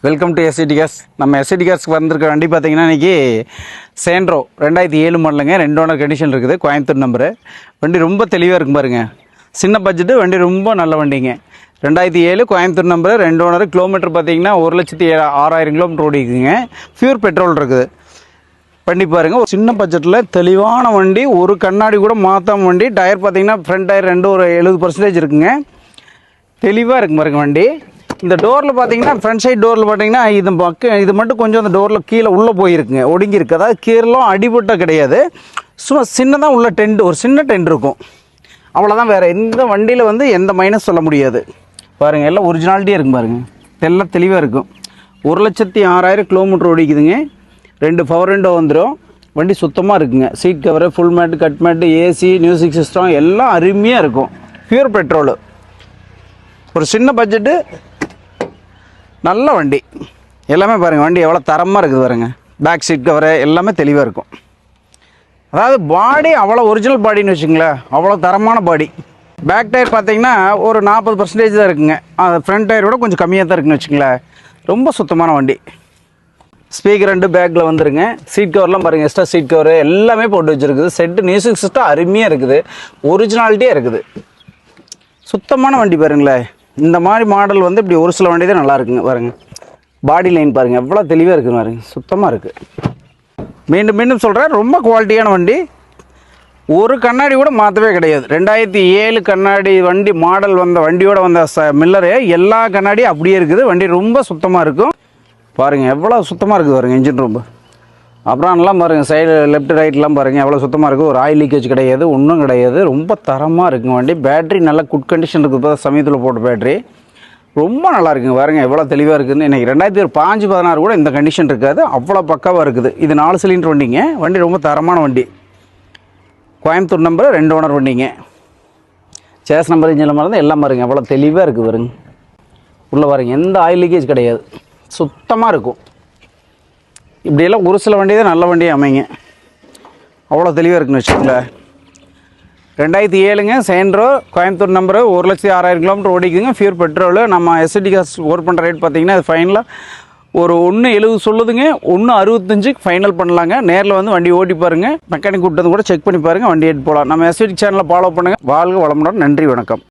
Welcome to SCD cars. நம்ம SCD கேஸ்க்கு வந்திருக்க வண்டி பார்த்தீங்கன்னா இன்றைக்கி சேண்ட்ரோ 2007 மாடலுங்க. 2 ஓனர் கண்டிஷன் இருக்குது. கோயம்புத்தூர் நம்பரு. வண்டி ரொம்ப தெளிவாக இருக்கும் பாருங்கள். சின்ன பட்ஜெட்டு வண்டி, ரொம்ப நல்ல வண்டிங்க. 2007 கோயம்புத்தூர் நம்பரு, 2 ஓனர். கிலோமீட்டர் பார்த்தீங்கன்னா 1,06,000 கிலோமீட்டர் ஓடிக்குங்க. பியூர் பெட்ரோல் இருக்குது. வண்டி பாருங்கள், ஒரு சின்ன பட்ஜெட்டில் தெளிவான வண்டி. ஒரு கண்ணாடி கூட மாற்றாம வண்டி. டயர் பார்த்தீங்கன்னா ஃப்ரண்ட் டயர் ரெண்டு ஒரு 70% இருக்குங்க. தெளிவாக இருக்கும் பாருங்க வண்டி. இந்த டோரில் பார்த்தீங்கன்னா ஃப்ரண்ட் சைட் டோரில் பார்த்தீங்கன்னா இது மட்டும் கொஞ்சம் அந்த டோரில் கீழே உள்ளே போயிருக்குங்க, ஒடுங்கி இருக்குது. அதாவது கீழெல்லாம் அடிபட்ட கிடையாது, சும்மா சின்னதாக உள்ள டென்ட், ஒரு சின்ன டென்ட் இருக்கும், அவ்வளோதான். வேறு எந்த வண்டியில் வந்து எந்த மைனஸ் சொல்ல முடியாது. பாருங்கள், எல்லாம் ஒரிஜினாலிட்டியாக இருக்கும் பாருங்கள். எல்லாம் தெளிவாக இருக்கும். 1,06,000 கிலோமீட்டர் ஓடிக்குதுங்க. 2 பவர் விண்டோ வந்துடும். வண்டி சுத்தமாக இருக்குங்க. Seat cover, full mat, cut mat, AC, music system எல்லாம் அருமையாக இருக்கும். Pure petrol. ஒரு சின்ன பட்ஜெட்டு, நல்ல வண்டி. எல்லாமே பாருங்கள், வண்டி எவ்வளோ தரமாக இருக்குது பாருங்கள். பேக் சீட் கவரு எல்லாமே தெளிவாக இருக்கும். அதாவது பாடி அவ்வளோ ஒரிஜினல் பாடின்னு வச்சுங்களேன், அவ்வளோ தரமான பாடி. பேக் டயர் பார்த்தீங்கன்னா ஒரு 40% தான் இருக்குங்க. ஃப்ரண்ட் டயர் விட கொஞ்சம் கம்மியாக தான் இருக்குன்னு வச்சுங்களேன். ரொம்ப சுத்தமான வண்டி. ஸ்பீக்கர் 2 பேக்கில் வந்துருங்க. சீட் கவர்லாம் பாருங்கள், எக்ஸ்ட்ரா சீட் கவர் எல்லாமே போட்டு வச்சுருக்குது. செட்டு மியூசிக் சிஸ்டம் அருமையாக இருக்குது, ஒரிஜினாலிட்டியாக இருக்குது. சுத்தமான வண்டி பாருங்களேன். இந்த மாதிரி மாடல் வந்து இப்படி ஒரு சில வண்டி தான் நல்லா இருக்குங்க பாருங்கள். பாடி லைன் பாருங்கள், எவ்வளோ தெளிவாக இருக்குது பாருங்க, சுத்தமாக இருக்குது. மீண்டும் மீண்டும் சொல்கிறேன், ரொம்ப குவாலிட்டியான வண்டி. ஒரு கண்ணாடி கூட மாற்றவே கிடையாது. 2007 கண்ணாடி வண்டி மாடல் வந்த வண்டியோட வந்த மில்லரு எல்லா கண்ணாடியும் அப்படியே இருக்குது. வண்டி ரொம்ப சுத்தமாக இருக்கும் பாருங்கள், எவ்வளோ சுத்தமாக இருக்குது பாருங்கள். இன்ஜின் ரூம் அப்புறம் எல்லாம் பாருங்கள், சைடு லெஃப்ட் ரைட்லாம் பாருங்கள் எவ்வளோ சுத்தமாக இருக்குது. ஒரு ஆயில் லீக்கேஜ் கிடையாது, ஒன்றும் கிடையாது. ரொம்ப தரமாக இருக்குங்க வண்டி. பேட்ரி நல்ல குட் கண்டிஷன் இருக்குது. இப்போ சமயத்தில் போட்ட பேட்ரி ரொம்ப நல்லா இருக்குங்க பாருங்கள், எவ்வளோ தெளிவாக இருக்குதுன்னு. இன்றைக்கி 2015-16 கூட இந்த கண்டிஷன் இருக்காது, அவ்வளோ பக்காவாக இருக்குது. இது 4 சிலிண்டர் வண்டிங்க. வண்டி ரொம்ப தரமான வண்டி. கோயம்புத்தூர் நம்பர், 2 ஓனர் வண்டிங்க. சேஸ் நம்பர், இன்ஜின் நம்பர் தான் எல்லாம் பாருங்கள், எவ்வளோ தெளிவாக இருக்குது பாருங்க. உள்ளே பாருங்கள், எந்த ஆயில் லீக்கேஜ் கிடையாது, சுத்தமாக இருக்கும். இப்படியெல்லாம் ஒரு சில வண்டி தான் நல்ல வண்டியாக அமைங்க, அவ்வளோ தெளிவாக இருக்குன்னு வச்சுக்கோங்களேன். 2007ங்க சேண்ட்ரோ, கோயம்புத்தூர் நம்பரு, 1,06,000 கிலோமீட்டர் ஓடிக்குதுங்க. Pure petrol. நம்ம எஸ்சிடி கேஸ் ஒர்க் பண்ணுற ரேட் பார்த்தீங்கன்னா அது ஃபைனலாக ஒரு 1,70 சொல்லுதுங்க. 1,65 ஃபைனல் பண்ணலாங்க. நேரில் வந்து வண்டி ஓட்டி பாருங்கள், மெக்கானிக் கூப்பிட்டு கூட செக் பண்ணி பாருங்கள், வண்டி எடுத்து போகலாம். நம்ம எஸ்சிடி சேனலில் ஃபாலோ பண்ணுங்கள். வாழ்க வளமுடன். நன்றி, வணக்கம்.